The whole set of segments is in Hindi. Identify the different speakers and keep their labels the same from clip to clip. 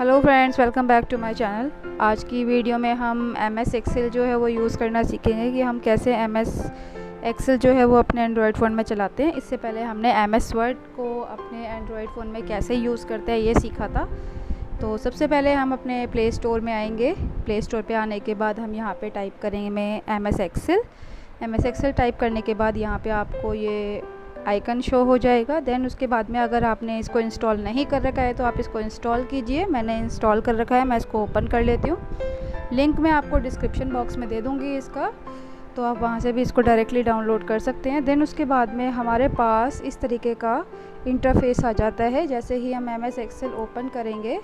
Speaker 1: Hello friends, welcome back to my channel. आज की वीडियो में हम MS एक्सेल जो है वो यूज़ करना सीखेंगे कि हम कैसे MS एक्सेल जो है वो अपने एंड्रॉयड फ़ोन में चलाते हैं। इससे पहले हमने MS वर्ड को अपने एंड्रॉयड फ़ोन में कैसे यूज़ करते हैं ये सीखा था। तो सबसे पहले हम अपने प्ले स्टोर में आएंगे। प्ले स्टोर पे आने के बाद हम यहाँ पे टाइप करेंगे MS एक्सेल टाइप करने के बाद यहाँ पे आपको ये आइकन शो हो जाएगा। देन उसके बाद में अगर आपने इसको इंस्टॉल नहीं कर रखा है तो आप इसको इंस्टॉल कीजिए। मैंने इंस्टॉल कर रखा है, मैं इसको ओपन कर लेती हूँ। लिंक मैं आपको डिस्क्रिप्शन बॉक्स में दे दूँगी इसका, तो आप वहाँ से भी इसको डायरेक्टली डाउनलोड कर सकते हैं। देन उसके बाद में हमारे पास इस तरीके का इंटरफेस आ जाता है। जैसे ही हम MS एक्सेल ओपन करेंगे,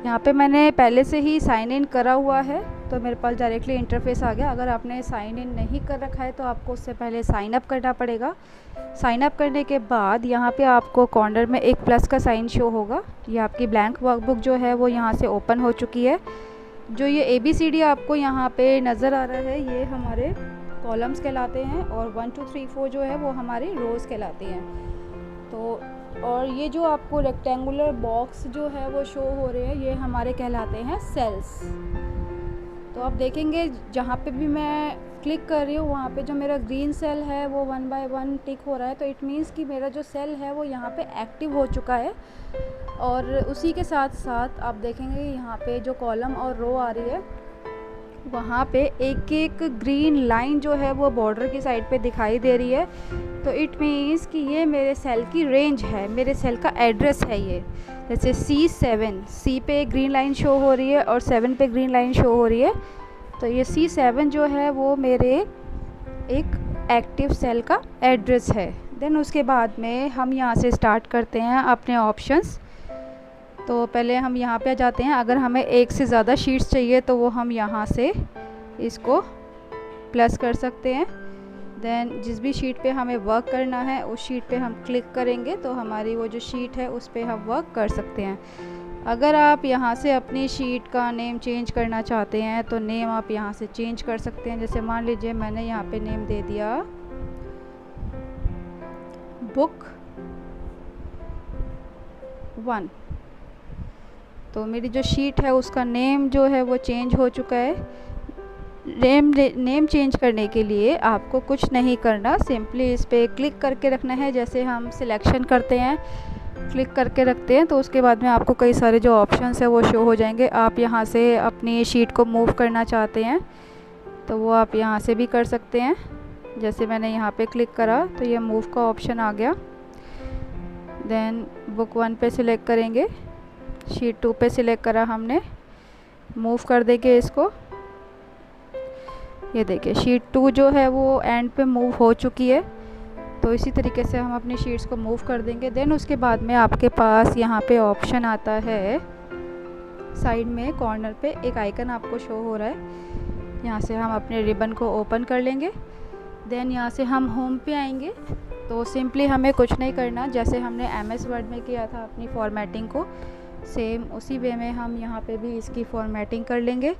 Speaker 1: यहाँ पे मैंने पहले से ही साइन इन करा हुआ है तो मेरे पास डायरेक्टली इंटरफेस आ गया। अगर आपने साइन इन नहीं कर रखा है तो आपको उससे पहले साइन अप करना पड़ेगा। साइन अप करने के बाद यहाँ पे आपको कॉर्नर में एक प्लस का साइन शो होगा। ये आपकी ब्लैंक वर्कबुक जो है वो यहाँ से ओपन हो चुकी है। जो ये ABCD आपको यहाँ पे नज़र आ रहा है ये हमारे कॉलम्स कहलाते हैं और 1 2 3 4 जो है वो हमारी रोज़ कहलाती हैं। तो और ये जो आपको रेक्टेंगुलर बॉक्स जो है वो शो हो रहे हैं ये हमारे कहलाते हैं सेल्स। तो आप देखेंगे जहाँ पे भी मैं क्लिक कर रही हूँ वहाँ पे जो मेरा ग्रीन सेल है वो 1 बाय 1 टिक हो रहा है। तो इट मीन्स कि मेरा जो सेल है वो यहाँ पे एक्टिव हो चुका है। और उसी के साथ साथ आप देखेंगे यहाँ पे जो कॉलम और रो आ रही है वहाँ पे एक एक ग्रीन लाइन जो है वो बॉर्डर की साइड पे दिखाई दे रही है। तो इट मीन्स कि ये मेरे सेल की रेंज है, मेरे सेल का एड्रेस है ये। जैसे C7, C पे ग्रीन लाइन शो हो रही है और 7 पे ग्रीन लाइन शो हो रही है। तो ये C7 जो है वो मेरे एक एक्टिव सेल का एड्रेस है। देन उसके बाद में हम यहाँ से स्टार्ट करते हैं अपने ऑप्शंस। तो पहले हम यहाँ पे आ जाते हैं। अगर हमें एक से ज़्यादा शीट्स चाहिए तो वो हम यहाँ से इसको प्लस कर सकते हैं। देन जिस भी शीट पे हमें वर्क करना है उस शीट पे हम क्लिक करेंगे तो हमारी वो जो शीट है उस पे हम वर्क कर सकते हैं। अगर आप यहाँ से अपनी शीट का नेम चेंज करना चाहते हैं तो नेम आप यहाँ से चेंज कर सकते हैं। जैसे मान लीजिए मैंने यहाँ पे नेम दे दिया बुक 1। तो मेरी जो शीट है उसका नेम जो है वो चेंज हो चुका है। नेम चेंज करने के लिए आपको कुछ नहीं करना, सिंपली इस पर क्लिक करके रखना है। जैसे हम सिलेक्शन करते हैं, क्लिक करके रखते हैं तो उसके बाद में आपको कई सारे जो ऑप्शंस है वो शो हो जाएंगे। आप यहाँ से अपनी शीट को मूव करना चाहते हैं तो वो आप यहाँ से भी कर सकते हैं। जैसे मैंने यहाँ पे क्लिक करा तो ये मूव का ऑप्शन आ गया। देन बुक 1 पे सिलेक्ट करेंगे, शीट 2 पे सिलेक्ट करा हमने, मूव कर देंगे इसको। ये देखिए शीट 2 जो है वो एंड पे मूव हो चुकी है। तो इसी तरीके से हम अपनी शीट्स को मूव कर देंगे। देन उसके बाद में आपके पास यहाँ पे ऑप्शन आता है, साइड में कॉर्नर पे एक आइकन आपको शो हो रहा है। यहाँ से हम अपने रिबन को ओपन कर लेंगे। देन यहाँ से हम होम पे आएंगे। तो सिंपली हमें कुछ नहीं करना, जैसे हमने MS वर्ड में किया था अपनी फॉर्मेटिंग को, सेम उसी वे में हम यहाँ पे भी इसकी फॉर्मेटिंग कर लेंगे।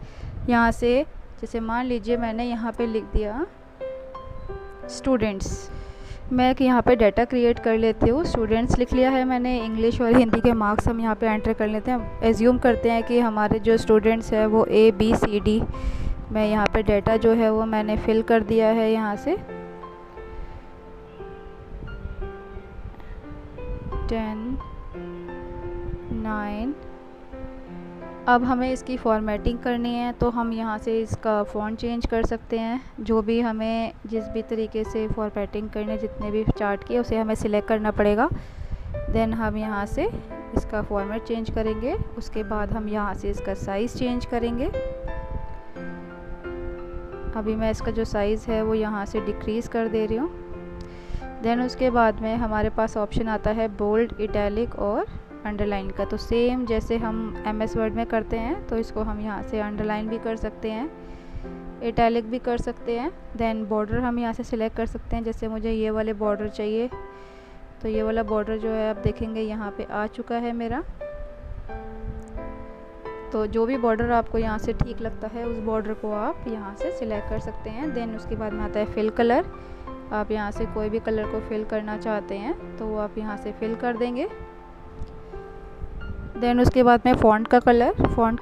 Speaker 1: यहाँ से जैसे मान लीजिए मैंने यहाँ पे लिख दिया स्टूडेंट्स, मैं यहाँ पे डाटा क्रिएट कर लेती हूँ। स्टूडेंट्स लिख लिया है मैंने। इंग्लिश और हिंदी के मार्क्स हम यहाँ पे एंटर कर लेते हैं। एज्यूम करते हैं कि हमारे जो स्टूडेंट्स है वो ABCD, मैं यहाँ पे डाटा जो है वो मैंने फिल कर दिया है। यहाँ से 10 9। अब हमें इसकी फॉर्मेटिंग करनी है तो हम यहाँ से इसका फ़ॉन्ट चेंज कर सकते हैं। जो भी हमें जिस भी तरीके से फॉर्मेटिंग करने, जितने भी चार्ट किए उसे हमें सिलेक्ट करना पड़ेगा। देन हम यहाँ से इसका फॉर्मेट चेंज करेंगे। उसके बाद हम यहाँ से इसका साइज़ चेंज करेंगे। अभी मैं इसका जो साइज़ है वो यहाँ से डिक्रीज़ कर दे रही हूँ। देन उसके बाद में हमारे पास ऑप्शन आता है बोल्ड, इटैलिक और अंडरलाइन का। तो सेम जैसे हम MS वर्ड में करते हैं तो इसको हम यहाँ से अंडरलाइन भी कर सकते हैं, इटैलिक भी कर सकते हैं। देन बॉर्डर हम यहाँ से सिलेक्ट कर सकते हैं। जैसे मुझे ये वाले बॉर्डर चाहिए तो ये वाला बॉर्डर जो है आप देखेंगे यहाँ पे आ चुका है मेरा। तो जो भी बॉर्डर आपको यहाँ से ठीक लगता है उस बॉर्डर को आप यहाँ से सिलेक्ट कर सकते हैं। देन उसके बाद में आता है फिल कलर। आप यहाँ से कोई भी कलर को फिल करना चाहते हैं तो वो आप यहाँ से फिल कर देंगे। देन उसके बाद में फ़ॉन्ट का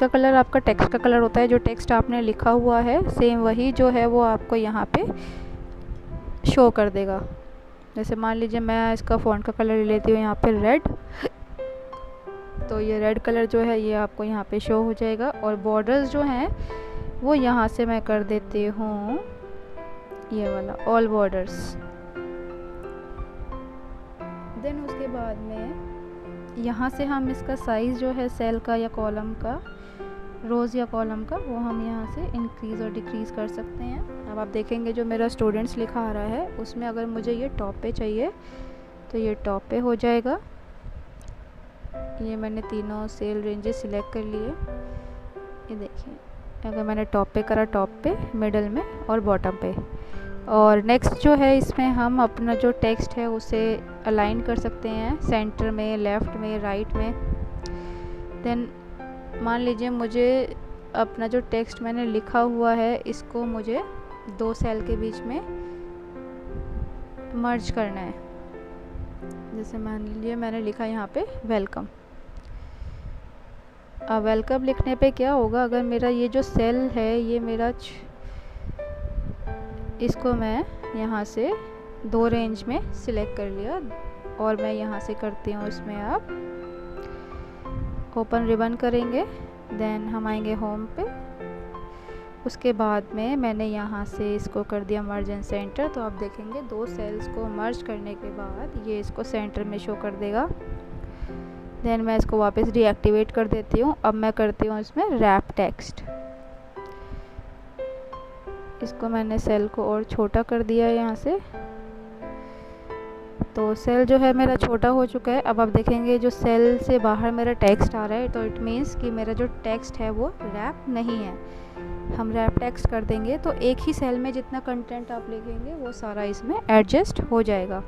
Speaker 1: कलर आपका टेक्स्ट का कलर होता है, जो टेक्स्ट आपने लिखा हुआ है सेम वही जो है वो आपको यहाँ पे शो कर देगा। जैसे मान लीजिए मैं इसका फ़ॉन्ट का कलर ले लेती हूँ यहाँ पे रेड, तो ये रेड कलर जो है ये आपको यहाँ पे शो हो जाएगा। और बॉर्डर्स जो हैं वो यहाँ से मैं कर देती हूँ ये वाला ऑल बॉर्डर्स। देन उसके बाद में यहाँ से हम इसका साइज़ जो है सेल का या कॉलम का, रोज़ या कॉलम का, वो हम यहाँ से इंक्रीज़ और डिक्रीज़ कर सकते हैं। अब आप देखेंगे जो मेरा स्टूडेंट्स लिखा आ रहा है उसमें अगर मुझे ये टॉप पे चाहिए तो ये टॉप पे हो जाएगा। ये मैंने तीनों सेल रेंजेस सिलेक्ट कर लिए। ये देखिए अगर मैंने टॉप पे करा, टॉप पे, मिडल में और बॉटम पे। और नेक्स्ट जो है इसमें हम अपना जो टेक्स्ट है उसे अलाइन कर सकते हैं सेंटर में, लेफ़्ट में, राइट में। देन मान लीजिए मुझे अपना जो टेक्स्ट मैंने लिखा हुआ है इसको मुझे 2 सेल के बीच में मर्ज करना है। जैसे मान लीजिए मैंने लिखा यहाँ पे वेलकम। अब वेलकम लिखने पे क्या होगा, अगर मेरा ये जो सेल है ये मेरा इसको मैं यहाँ से 2 रेंज में सिलेक्ट कर लिया और मैं यहाँ से करती हूँ इसमें आप ओपन रिबन करेंगे। देन हम आएंगे होम पे। उसके बाद में मैंने यहाँ से इसको कर दिया मर्ज एंड सेंटर। तो आप देखेंगे 2 सेल्स को मर्ज करने के बाद ये इसको सेंटर में शो कर देगा। देन मैं इसको वापस डीएक्टिवेट कर देती हूँ। अब मैं करती हूँ इसमें रैप टेक्स्ट। इसको मैंने सेल को और छोटा कर दिया है यहाँ से, तो सेल जो है मेरा छोटा हो चुका है। अब आप देखेंगे जो सेल से बाहर मेरा टेक्स्ट आ रहा है, तो इट मीन्स कि मेरा जो टेक्स्ट है वो रैप नहीं है। हम रैप टेक्स्ट कर देंगे तो एक ही सेल में जितना कंटेंट आप लिखेंगे वो सारा इसमें एडजस्ट हो जाएगा।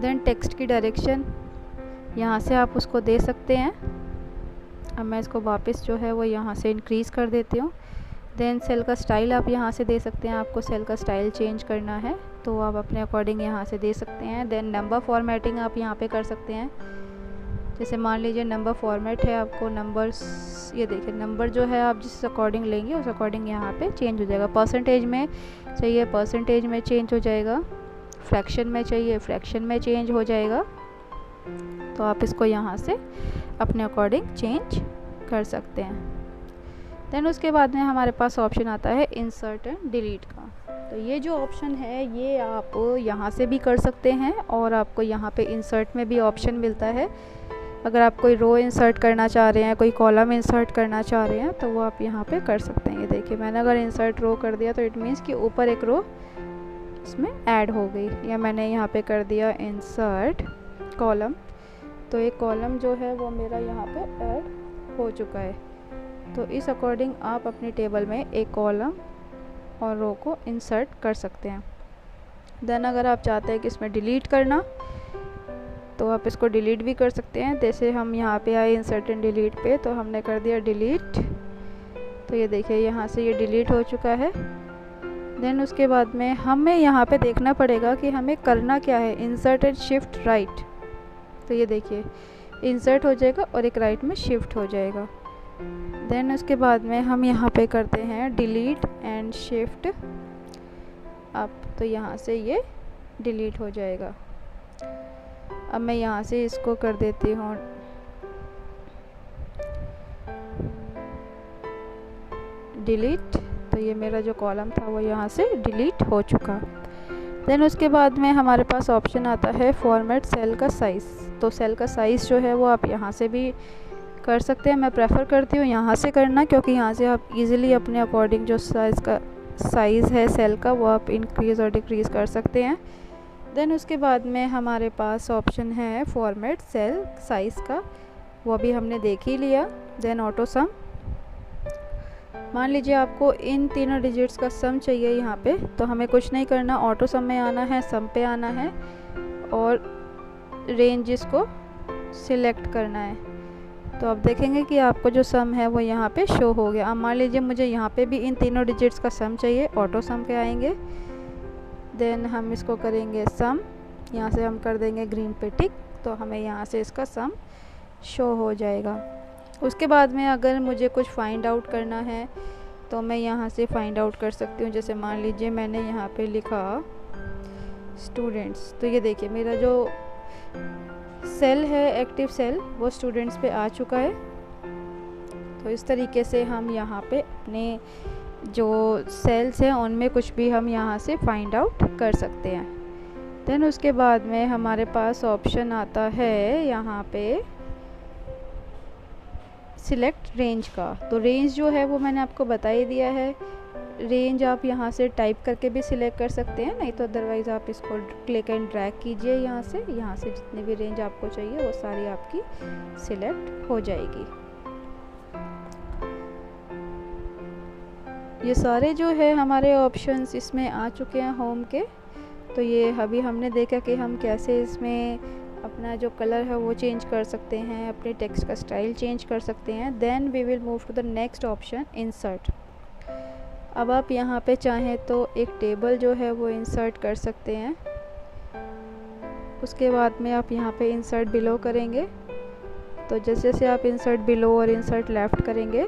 Speaker 1: देन टेक्स्ट की डायरेक्शन यहाँ से आप उसको दे सकते हैं। अब मैं इसको वापस जो है वो यहाँ से इंक्रीज़ कर देती हूँ। देन सेल का स्टाइल आप यहाँ से दे सकते हैं। आपको सेल का स्टाइल चेंज करना है तो आप अपने अकॉर्डिंग यहाँ से दे सकते हैं। देन नंबर फॉर्मेटिंग आप यहाँ पे कर सकते हैं। जैसे मान लीजिए नंबर फॉर्मेट है, आपको नंबर्स, ये देखिए नंबर जो है आप जिस अकॉर्डिंग लेंगे उस अकॉर्डिंग यहाँ पे चेंज हो जाएगा। परसेंटेज में चाहिए परसेंटेज में चेंज हो जाएगा, फ्रैक्शन में चाहिए फ्रैक्शन में चेंज हो जाएगा। तो आप इसको यहाँ से अपने अकॉर्डिंग चेंज कर सकते हैं। देन उसके बाद में हमारे पास ऑप्शन आता है इंसर्ट एंड डिलीट का। तो ये जो ऑप्शन है ये आप यहाँ से भी कर सकते हैं और आपको यहाँ पे इंसर्ट में भी ऑप्शन मिलता है। अगर आप कोई रो इंसर्ट करना चाह रहे हैं, कोई कॉलम इंसर्ट करना चाह रहे हैं तो वो आप यहाँ पे कर सकते हैं। ये देखिए मैंने अगर इंसर्ट रो कर दिया तो इट मीन्स कि ऊपर एक रो इसमें ऐड हो गई। या मैंने यहाँ पे कर दिया इंसर्ट कॉलम, तो एक कॉलम जो है वो मेरा यहाँ पे ऐड हो चुका है। तो इस अकॉर्डिंग आप अपनी टेबल में एक कॉलम और रो को इंसर्ट कर सकते हैं। देन अगर आप चाहते हैं कि इसमें डिलीट करना तो आप इसको डिलीट भी कर सकते हैं। जैसे हम यहाँ पे आए इंसर्ट एंड डिलीट पे, तो हमने कर दिया डिलीट, तो ये देखिए यहाँ से ये डिलीट हो चुका है। देन उसके बाद में हमें यहाँ पे देखना पड़ेगा कि हमें करना क्या है, इंसर्ट एंड शिफ्ट राइट। तो ये देखिए इंसर्ट हो जाएगा और एक राइट में शिफ्ट हो जाएगा। देन उसके बाद में हम यहाँ पे करते हैं डिलीट एंड शिफ्ट अप, तो यहाँ से ये डिलीट हो जाएगा। अब मैं यहाँ से इसको कर देती हूँ डिलीट, तो ये मेरा जो कॉलम था वो यहाँ से डिलीट हो चुका। देन उसके बाद में हमारे पास ऑप्शन आता है फॉर्मेट सेल का साइज़। तो सेल का साइज़ जो है वो आप यहाँ से भी कर सकते हैं। मैं प्रेफर करती हूँ यहाँ से करना, क्योंकि यहाँ से आप इजीली अपने अकॉर्डिंग जो साइज़ है सेल का वो आप इंक्रीज़ और डिक्रीज़ कर सकते हैं। देन उसके बाद में हमारे पास ऑप्शन है फॉर्मेट सेल साइज़ का, वो भी हमने देख ही लिया। देन ऑटो सम, मान लीजिए आपको इन तीनों डिजिट्स का सम चाहिए यहाँ पे, तो हमें कुछ नहीं करना, ऑटो सम में आना है, सम पे आना है और रेंज को सिलेक्ट करना है। तो आप देखेंगे कि आपको जो सम है वो यहाँ पे शो हो गया। अब मान लीजिए मुझे यहाँ पे भी इन तीनों डिजिट्स का सम चाहिए, ऑटो सम पे आएंगे। देन हम इसको करेंगे सम, यहाँ से हम कर देंगे ग्रीन पे टिक, तो हमें यहाँ से इसका सम शो हो जाएगा। उसके बाद में अगर मुझे कुछ फाइंड आउट करना है तो मैं यहाँ से फाइंड आउट कर सकती हूँ। जैसे मान लीजिए मैंने यहाँ पे लिखा स्टूडेंट्स, तो ये देखिए मेरा जो सेल है एक्टिव सेल वो स्टूडेंट्स पे आ चुका है। तो इस तरीके से हम यहाँ पे अपने जो सेल्स हैं उनमें कुछ भी हम यहाँ से फाइंड आउट कर सकते हैं। देन उसके बाद में हमारे पास ऑप्शन आता है यहाँ पे सिलेक्ट रेंज का। तो रेंज जो है वो मैंने आपको बता ही दिया है। रेंज आप यहाँ से टाइप करके भी सिलेक्ट कर सकते हैं, नहीं तो अदरवाइज़ आप इसको क्लिक एंड ड्रैग कीजिए। यहाँ से जितनी भी रेंज आपको चाहिए वो सारी आपकी सिलेक्ट हो जाएगी। ये सारे जो है हमारे ऑप्शंस इसमें आ चुके हैं होम के। तो ये अभी हमने देखा कि हम कैसे इसमें अपना जो कलर है वो चेंज कर सकते हैं, अपने टेक्स्ट का स्टाइल चेंज कर सकते हैं। Then we will move to the next option, insert. अब आप यहाँ पे चाहें तो एक टेबल जो है वो इंसर्ट कर सकते हैं। उसके बाद में आप यहाँ पे इंसर्ट बिलो करेंगे। तो जैसे जैसे आप इंसर्ट बिलो और इंसर्ट लेफ़्ट करेंगे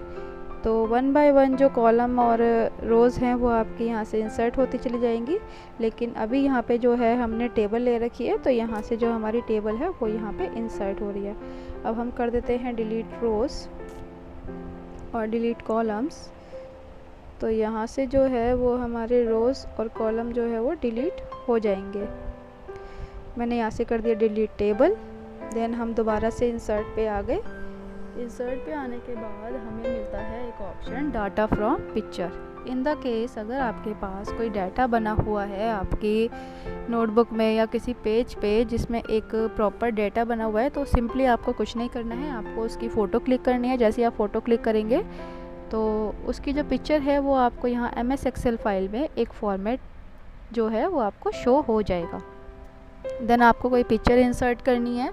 Speaker 1: तो 1 बाय 1 जो कॉलम और रोज़ हैं वो आपकी यहाँ से इंसर्ट होती चली जाएंगी। लेकिन अभी यहाँ पे जो है हमने टेबल ले रखी है, तो यहाँ से जो हमारी टेबल है वो यहाँ पे इंसर्ट हो रही है। अब हम कर देते हैं डिलीट रोज़ और डिलीट कॉलम्स। तो यहाँ से जो है वो हमारे रोज़ और कॉलम जो है वो डिलीट हो जाएंगे। मैंने यहाँ से कर दिया डिलीट टेबल। देन हम दोबारा से इंसर्ट पे आ गए। इंसर्ट पे आने के बाद हमें मिलता है एक option data from picture. In the case अगर आपके पास कोई डाटा बना हुआ है आपकी नोटबुक में या किसी पेज पे जिसमें एक प्रॉपर डाटा बना हुआ है, तो सिंपली आपको कुछ नहीं करना है, आपको उसकी फ़ोटो क्लिक करनी है। जैसे आप फ़ोटो क्लिक करेंगे तो उसकी जो पिक्चर है वो आपको यहाँ MS एक्सेल फाइल में एक फॉर्मेट जो है वो आपको शो हो जाएगा। देन आपको कोई पिक्चर इंसर्ट करनी है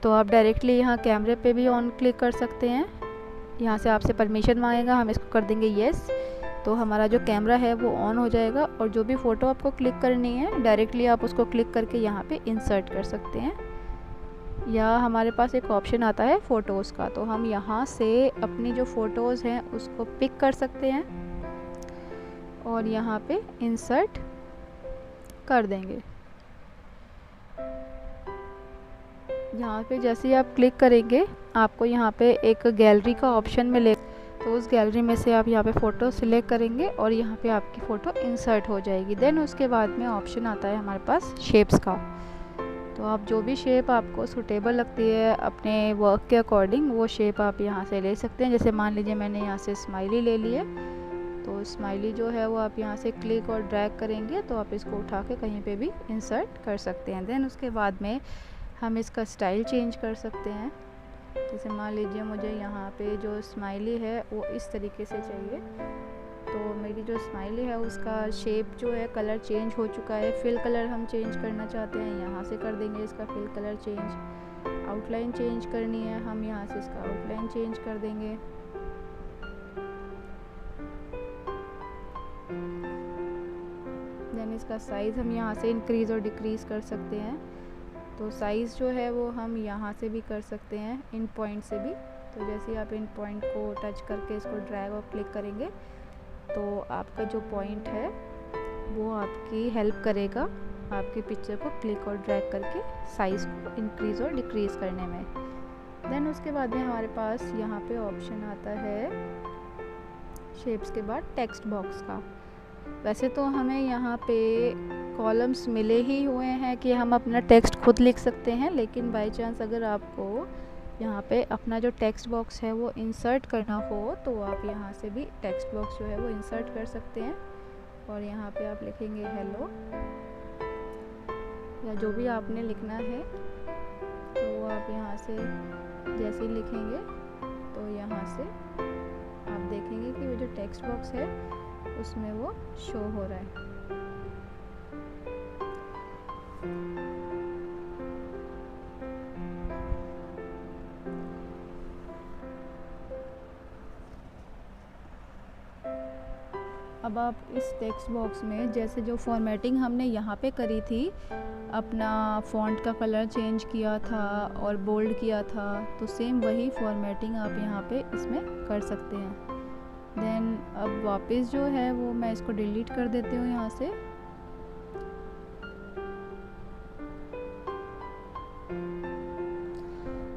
Speaker 1: तो आप डायरेक्टली यहाँ कैमरे पे भी ऑन क्लिक कर सकते हैं। यहाँ से आपसे परमिशन मांगेगा, हम इसको कर देंगे येस। तो हमारा जो कैमरा है वो ऑन हो जाएगा और जो भी फ़ोटो आपको क्लिक करनी है डायरेक्टली आप उसको क्लिक करके यहाँ पे इंसर्ट कर सकते हैं। या हमारे पास एक ऑप्शन आता है फ़ोटोज़ का, तो हम यहाँ से अपनी जो फ़ोटोज़ हैं उसको पिक कर सकते हैं और यहाँ पे इंसर्ट कर देंगे। यहाँ पे जैसे ही आप क्लिक करेंगे आपको यहाँ पे एक गैलरी का ऑप्शन मिलेगा। तो उस गैलरी में से आप यहाँ पे फ़ोटो सिलेक्ट करेंगे और यहाँ पे आपकी फ़ोटो इंसर्ट हो जाएगी। देन उसके बाद में ऑप्शन आता है हमारे पास शेप्स का। तो आप जो भी शेप आपको सूटेबल लगती है अपने वर्क के अकॉर्डिंग वो शेप आप यहाँ से ले सकते हैं। जैसे मान लीजिए मैंने यहाँ से स्माइली ले ली है, तो स्माइली जो है वो आप यहाँ से क्लिक और ड्रैग करेंगे तो आप इसको उठा के कहीं पे भी इंसर्ट कर सकते हैं। देन उसके बाद में हम इसका स्टाइल चेंज कर सकते हैं। जैसे मान लीजिए मुझे यहाँ पे जो स्माइली है वो इस तरीके से चाहिए, तो मेरी जो स्माइली है उसका शेप जो है कलर चेंज हो चुका है। फिल कलर हम चेंज करना चाहते हैं, यहाँ से कर देंगे इसका fill colour change. Outline change करनी है, हम यहाँ से इसका आउटलाइन चेंज कर देंगे। देन इसका साइज़ हम यहाँ से इंक्रीज़ और डिक्रीज़ कर सकते हैं। तो साइज़ जो है वो हम यहाँ से भी कर सकते हैं, इन पॉइंट से भी। तो जैसे आप इन पॉइंट को टच करके इसको ड्रैग और क्लिक करेंगे तो आपका जो पॉइंट है वो आपकी हेल्प करेगा आपकी पिक्चर को क्लिक और ड्रैग करके साइज़ को इंक्रीज़ और डिक्रीज़ करने में। देन उसके बाद में हमारे पास यहाँ पे ऑप्शन आता है शेप्स के बाद टेक्स्ट बॉक्स का। वैसे तो हमें यहाँ पे कॉलम्स मिले ही हुए हैं कि हम अपना टेक्स्ट खुद लिख सकते हैं, लेकिन बाय चांस अगर आपको यहाँ पे अपना जो टेक्स्ट बॉक्स है वो इंसर्ट करना हो तो आप यहाँ से भी टेक्स्ट बॉक्स जो है वो इंसर्ट कर सकते हैं। और यहाँ पे आप लिखेंगे हेलो या जो भी आपने लिखना है, तो वो आप यहाँ से जैसे ही लिखेंगे तो यहाँ से आप देखेंगे कि वो जो टेक्स्ट बॉक्स है उसमें वो शो हो रहा है। अब अब आप इस टेक्स्ट बॉक्स में जैसे जो फॉर्मेटिंग हमने यहाँ पे करी थी, अपना फ़ॉन्ट का कलर चेंज किया था और बोल्ड किया था, तो सेम वही फॉर्मेटिंग आप यहाँ पे इसमें कर सकते हैं। देन अब वापस जो है वो मैं इसको डिलीट कर देती हूँ यहाँ से।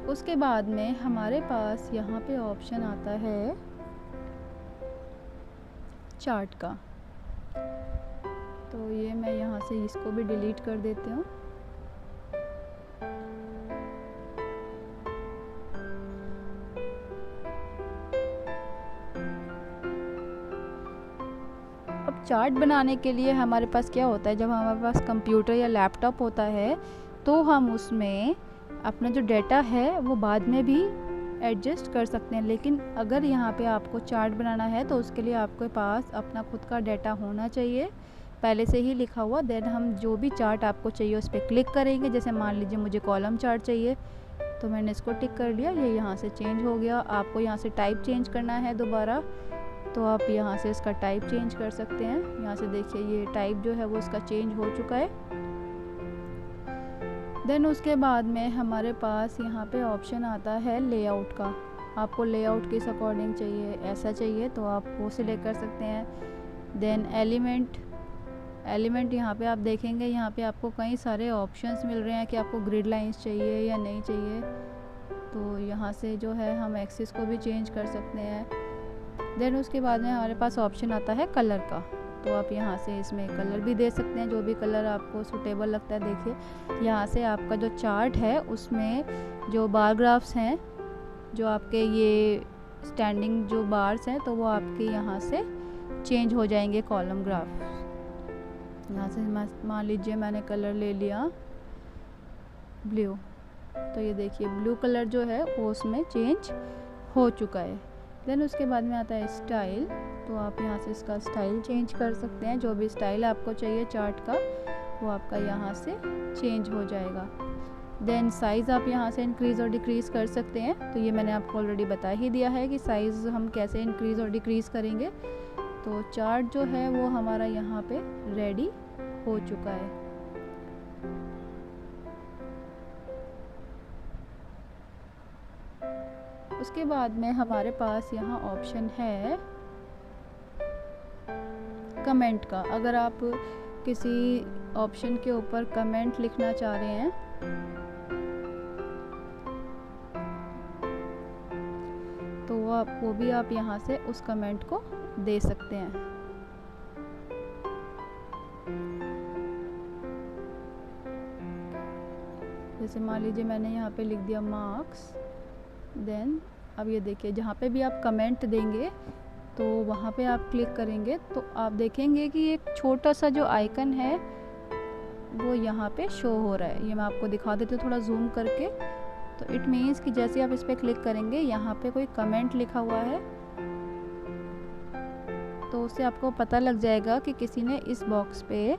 Speaker 1: उसके बाद में हमारे पास यहाँ पे ऑप्शन आता है चार्ट का, तो ये मैं यहाँ से इसको भी डिलीट कर देती हूँ। अब चार्ट बनाने के लिए हमारे पास क्या होता है, जब हमारे पास कंप्यूटर या लैपटॉप होता है तो हम उसमें अपना जो डाटा है वो बाद में भी एडजस्ट कर सकते हैं, लेकिन अगर यहाँ पे आपको चार्ट बनाना है तो उसके लिए आपके पास अपना खुद का डाटा होना चाहिए पहले से ही लिखा हुआ। देन हम जो भी चार्ट आपको चाहिए उस पर क्लिक करेंगे। जैसे मान लीजिए मुझे कॉलम चार्ट चाहिए, तो मैंने इसको टिक कर लिया, ये यहाँ से चेंज हो गया। आपको यहाँ से टाइप चेंज करना है दोबारा, तो आप यहाँ से इसका टाइप चेंज कर सकते हैं। यहाँ से देखिए ये टाइप जो है वो इसका चेंज हो चुका है। देन उसके बाद में हमारे पास यहाँ पे ऑप्शन आता है लेआउट का। आपको लेआउट किस अकॉर्डिंग चाहिए, ऐसा चाहिए तो आप वो सिलेक्ट कर सकते हैं। देन एलिमेंट यहाँ पे आप देखेंगे, यहाँ पे आपको कई सारे ऑप्शंस मिल रहे हैं कि आपको ग्रिड लाइंस चाहिए या नहीं चाहिए, तो यहाँ से जो है हम एक्सिस को भी चेंज कर सकते हैं। देन उसके बाद में हमारे पास ऑप्शन आता है कलर का, तो आप यहाँ से इसमें कलर भी दे सकते हैं, जो भी कलर आपको सूटेबल लगता है। देखिए यहाँ से आपका जो चार्ट है उसमें जो बार ग्राफ्स हैं, जो आपके ये स्टैंडिंग जो बार्स हैं, तो वो आपके यहाँ से चेंज हो जाएंगे कॉलम ग्राफ। यहाँ से मान लीजिए मैंने कलर ले लिया ब्लू, तो ये देखिए ब्लू कलर जो है वो उसमें चेंज हो चुका है। देन उसके बाद में आता है स्टाइल, तो आप यहाँ से इसका स्टाइल चेंज कर सकते हैं। जो भी स्टाइल आपको चाहिए चार्ट का वो आपका यहाँ से चेंज हो जाएगा। देन साइज़ आप यहाँ से इंक्रीज़ और डिक्रीज़ कर सकते हैं, तो ये मैंने आपको ऑलरेडी बता ही दिया है कि साइज़ हम कैसे इंक्रीज़ और डिक्रीज़ करेंगे। तो चार्ट जो है वो हमारा यहाँ पे रेडी हो चुका है। उसके बाद में हमारे पास यहाँ ऑप्शन है कमेंट का। अगर आप किसी ऑप्शन के ऊपर कमेंट लिखना चाह रहे हैं तो वो भी आप यहाँ से उस कमेंट को दे सकते हैं। जैसे मान लीजिए मैंने यहाँ पे लिख दिया मार्क्स। देन अब ये देखिए जहाँ पे भी आप कमेंट देंगे तो वहाँ पे आप क्लिक करेंगे तो आप देखेंगे कि एक छोटा सा जो आइकन है वो यहाँ पे शो हो रहा है। ये मैं आपको दिखा देती हूँ थोड़ा जूम करके। तो इट मीन्स कि जैसे आप इस पर क्लिक करेंगे यहाँ पे कोई कमेंट लिखा हुआ है, तो उससे आपको पता लग जाएगा कि किसी ने इस बॉक्स पे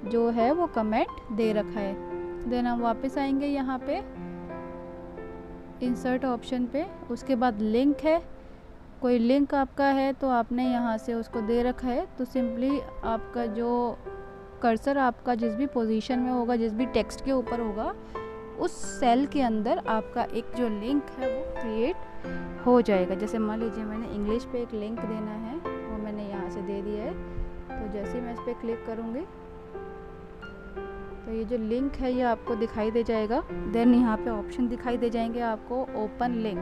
Speaker 1: जो है वो कमेंट दे रखा है। देन हम वापस आएंगे यहाँ पे इंसर्ट ऑप्शन पे। उसके बाद लिंक है, कोई लिंक आपका है तो आपने यहाँ से उसको दे रखा है, तो सिंपली आपका जो कर्सर आपका जिस भी पोजीशन में होगा, जिस भी टेक्स्ट के ऊपर होगा, उस सेल के अंदर आपका एक जो लिंक है वो क्रिएट हो जाएगा। जैसे मान लीजिए मैंने इंग्लिश पे एक लिंक देना है, वो मैंने यहाँ से दे दिया है। तो जैसे मैं इस पर क्लिक करूँगी तो ये जो लिंक है ये आपको दिखाई दे जाएगा। देन यहाँ पे ऑप्शन दिखाई दे जाएंगे आपको ओपन लिंक।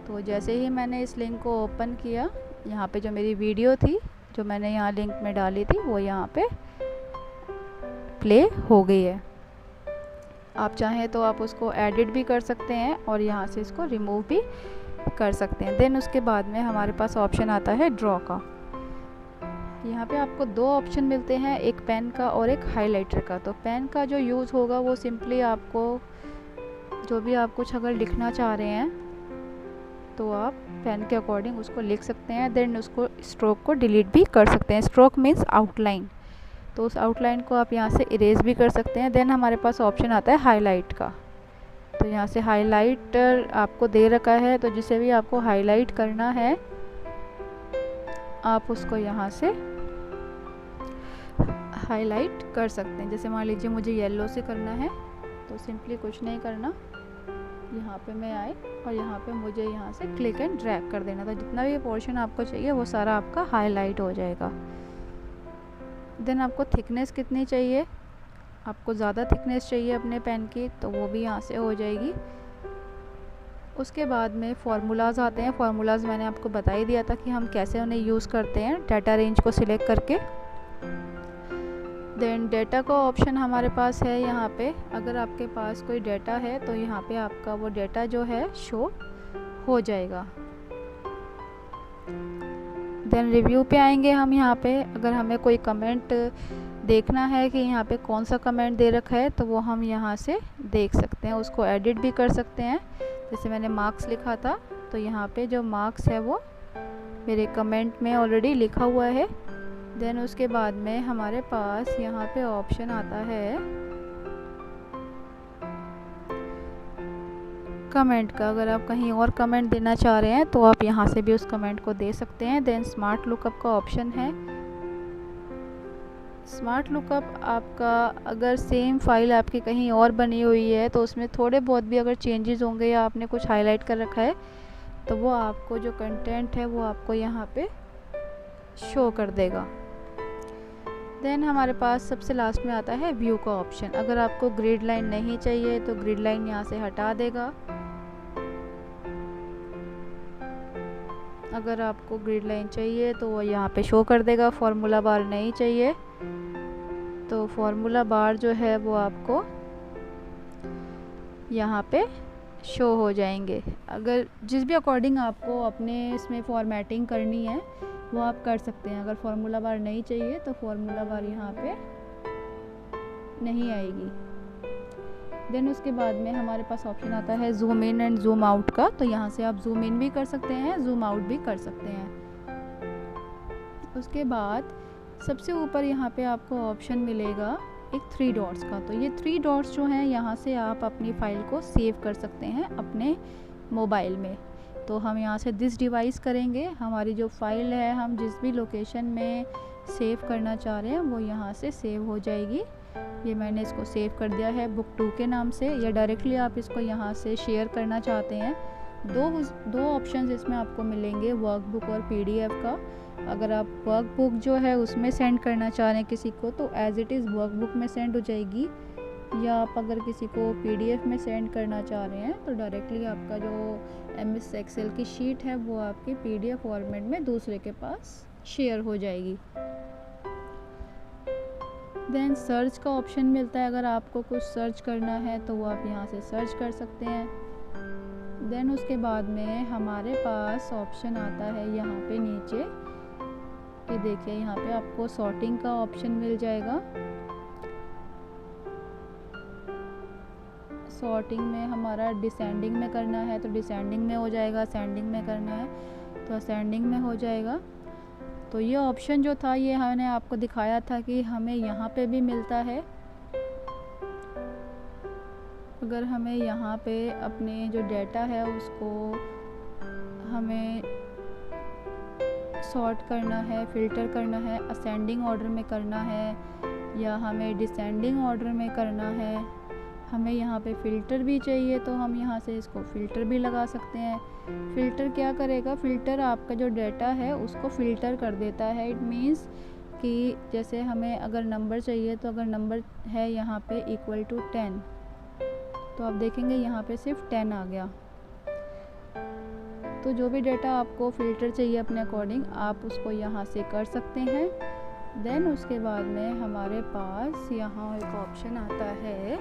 Speaker 1: तो जैसे ही मैंने इस लिंक को ओपन किया, यहाँ पे जो मेरी वीडियो थी जो मैंने यहाँ लिंक में डाली थी वो यहाँ पे प्ले हो गई है। आप चाहें तो आप उसको एडिट भी कर सकते हैं और यहाँ से इसको रिमूव भी कर सकते हैं। देन उसके बाद में हमारे पास ऑप्शन आता है ड्रॉ का। यहाँ पे आपको दो ऑप्शन मिलते हैं, एक पेन का और एक हाइलाइटर का। तो पेन का जो यूज़ होगा वो सिंपली आपको जो भी आप कुछ अगर लिखना चाह रहे हैं तो आप पेन के अकॉर्डिंग उसको लिख सकते हैं। देन उसको स्ट्रोक को डिलीट भी कर सकते हैं। स्ट्रोक मीन्स आउटलाइन, तो उस आउटलाइन को आप यहाँ से इरेज भी कर सकते हैं। देन हमारे पास ऑप्शन आता है हाईलाइट का। तो यहाँ से हाईलाइटर आपको दे रखा है, तो जिसे भी आपको हाईलाइट करना है आप उसको यहाँ से हाईलाइट कर सकते हैं। जैसे मान लीजिए मुझे येलो से करना है तो सिंपली कुछ नहीं करना, यहाँ पे मैं आए और यहाँ पे मुझे यहाँ से क्लिक एंड ड्रैग कर देना था। जितना भी पोर्शन आपको चाहिए वो सारा आपका हाईलाइट हो जाएगा। देन आपको थिकनेस कितनी चाहिए, आपको ज़्यादा थिकनेस चाहिए अपने पेन की तो वो भी यहाँ से हो जाएगी। उसके बाद में फार्मूलाज आते हैं। फार्मूलाज मैंने आपको बता ही दिया था कि हम कैसे उन्हें यूज़ करते हैं, डाटा रेंज को सिलेक्ट करके। देन डेटा का ऑप्शन हमारे पास है यहाँ पे। अगर आपके पास कोई डेटा है तो यहाँ पे आपका वो डेटा जो है शो हो जाएगा। देन रिव्यू पे आएंगे हम। यहाँ पे अगर हमें कोई कमेंट देखना है कि यहाँ पे कौन सा कमेंट दे रखा है तो वो हम यहाँ से देख सकते हैं, उसको एडिट भी कर सकते हैं। जैसे मैंने मार्क्स लिखा था तो यहाँ पे जो मार्क्स है वो मेरे कमेंट में ऑलरेडी लिखा हुआ है। देन उसके बाद में हमारे पास यहाँ पे ऑप्शन आता है कमेंट का। अगर आप कहीं और कमेंट देना चाह रहे हैं तो आप यहाँ से भी उस कमेंट को दे सकते हैं। देन स्मार्ट लुकअप का ऑप्शन है। स्मार्ट लुकअप आपका अगर सेम फाइल आपकी कहीं और बनी हुई है तो उसमें थोड़े बहुत भी अगर चेंजेस होंगे या आपने कुछ हाईलाइट कर रखा है तो वो आपको जो कंटेंट है वो आपको यहाँ पे शो कर देगा। देन हमारे पास सबसे लास्ट में आता है व्यू का ऑप्शन। अगर आपको ग्रिड लाइन नहीं चाहिए तो ग्रिड लाइन यहाँ से हटा देगा। अगर आपको ग्रिड लाइन चाहिए तो वो यहाँ पे शो कर देगा। फार्मूला बार नहीं चाहिए तो फार्मूला बार जो है वो आपको यहाँ पे शो हो जाएंगे। अगर जिस भी अकॉर्डिंग आपको अपने इसमें फॉर्मेटिंग करनी है वो आप कर सकते हैं। अगर फार्मूला बार नहीं चाहिए तो फार्मूला बार यहाँ पे नहीं आएगी। देन उसके बाद में हमारे पास ऑप्शन आता है zoom in and zoom out का। तो यहाँ से आप जूम इन भी कर सकते हैं, जूम आउट भी कर सकते हैं। उसके बाद सबसे ऊपर यहाँ पे आपको ऑप्शन मिलेगा एक 3 डॉट्स का। तो ये 3 डॉट्स जो हैं यहाँ से आप अपनी फ़ाइल को सेव कर सकते हैं अपने मोबाइल में। तो हम यहाँ से दिस डिवाइस करेंगे, हमारी जो फाइल है हम जिस भी लोकेशन में सेव करना चाह रहे हैं वो यहाँ से सेव हो जाएगी। ये मैंने इसको सेव कर दिया है बुक 2 के नाम से, या डायरेक्टली आप इसको यहाँ से शेयर करना चाहते हैं। दो ऑप्शंस इसमें आपको मिलेंगे, वर्कबुक और पीडीएफ का। अगर आप वर्कबुक जो है उसमें सेंड करना चाह रहे हैं किसी को तो एज इट इज़ वर्कबुक में सेंड हो जाएगी, या आप अगर किसी को पीडीएफ में सेंड करना चाह रहे हैं तो डायरेक्टली आपका जो एमएस एक्सेल की शीट है वो आपकी पीडीएफ फॉर्मेट में दूसरे के पास शेयर हो जाएगी। देन सर्च का ऑप्शन मिलता है। अगर आपको कुछ सर्च करना है तो वो आप यहाँ से सर्च कर सकते हैं। देन उसके बाद में हमारे पास ऑप्शन आता है यहाँ पे नीचे कि देखिए यहाँ पे आपको सॉर्टिंग का ऑप्शन मिल जाएगा। सॉर्टिंग में हमारा डिसेंडिंग में करना है तो डिसेंडिंग में हो जाएगा, असेंडिंग में करना है तो असेंडिंग में हो जाएगा। तो ये ऑप्शन जो था ये हमने आपको दिखाया था कि हमें यहाँ पे भी मिलता है। अगर हमें यहाँ पे अपने जो डेटा है उसको हमें सॉर्ट करना है, फ़िल्टर करना है, असेंडिंग ऑर्डर में करना है या हमें डिसेंडिंग ऑर्डर में करना है, हमें यहाँ पे फ़िल्टर भी चाहिए तो हम यहाँ से इसको फ़िल्टर भी लगा सकते हैं। फ़िल्टर क्या करेगा, फ़िल्टर आपका जो डेटा है उसको फ़िल्टर कर देता है। इट मीन्स कि जैसे हमें अगर नंबर चाहिए तो अगर नंबर है यहाँ पे इक्वल टू 10 तो आप देखेंगे यहाँ पे सिर्फ 10 आ गया। तो जो भी डेटा आपको फ़िल्टर चाहिए अपने अकॉर्डिंग आप उसको यहाँ से कर सकते हैं। देन उसके बाद में हमारे पास यहाँ एक ऑप्शन आता है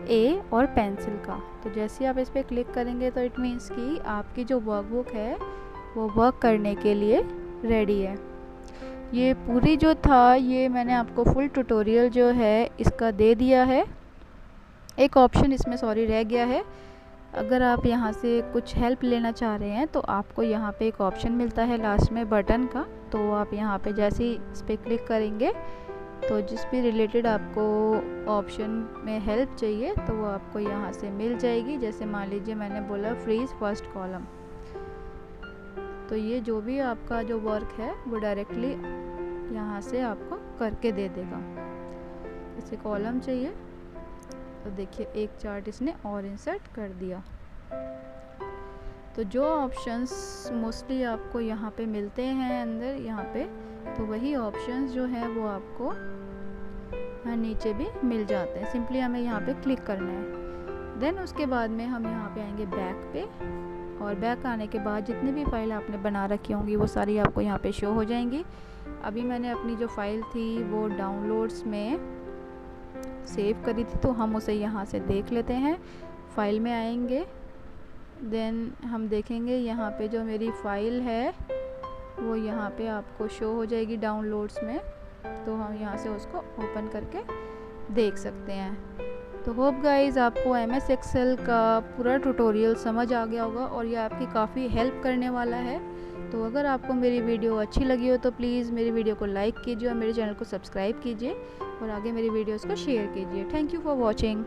Speaker 1: ए और पेंसिल का। तो जैसे आप इस पर क्लिक करेंगे तो इट मीन्स कि आपकी जो वर्कबुक है वो वर्क करने के लिए रेडी है। ये पूरी जो था ये मैंने आपको फुल ट्यूटोरियल जो है इसका दे दिया है। एक ऑप्शन इसमें सॉरी रह गया है, अगर आप यहाँ से कुछ हेल्प लेना चाह रहे हैं तो आपको यहाँ पे एक ऑप्शन मिलता है लास्ट में बटन का। तो आप यहाँ पे जैसे ही इस पर क्लिक करेंगे तो जिस भी रिलेटेड आपको ऑप्शन में हेल्प चाहिए तो वो आपको यहाँ से मिल जाएगी। जैसे मान लीजिए मैंने बोला फ्रीज फर्स्ट कॉलम, तो ये जो भी आपका जो वर्क है वो डायरेक्टली यहाँ से आपको करके दे देगा। इसे कॉलम चाहिए तो देखिए एक चार्ट इसने और इंसर्ट कर दिया। तो जो ऑप्शंस मोस्टली आपको यहाँ पे मिलते हैं अंदर यहाँ पे, तो वही ऑप्शंस जो हैं वो आपको नीचे भी मिल जाते हैं। सिंपली हमें यहाँ पे क्लिक करना है। देन उसके बाद में हम यहाँ पे आएंगे बैक पे, और बैक आने के बाद जितनी भी फाइल आपने बना रखी होंगी वो सारी आपको यहाँ पे शो हो जाएंगी। अभी मैंने अपनी जो फाइल थी वो डाउनलोड्स में सेव करी थी, तो हम उसे यहाँ से देख लेते हैं। फाइल में आएंगे, देन हम देखेंगे यहाँ पे जो मेरी फ़ाइल है वो यहाँ पे आपको शो हो जाएगी डाउनलोड्स में, तो हम यहाँ से उसको ओपन करके देख सकते हैं। तो होप गाइस आपको MS एक्सेल का पूरा ट्यूटोरियल समझ आ गया होगा और ये आपकी काफ़ी हेल्प करने वाला है। तो अगर आपको मेरी वीडियो अच्छी लगी हो तो प्लीज़ मेरी वीडियो को लाइक कीजिए और मेरे चैनल को सब्सक्राइब कीजिए और आगे मेरी वीडियोस को शेयर कीजिए। Thank you for watching.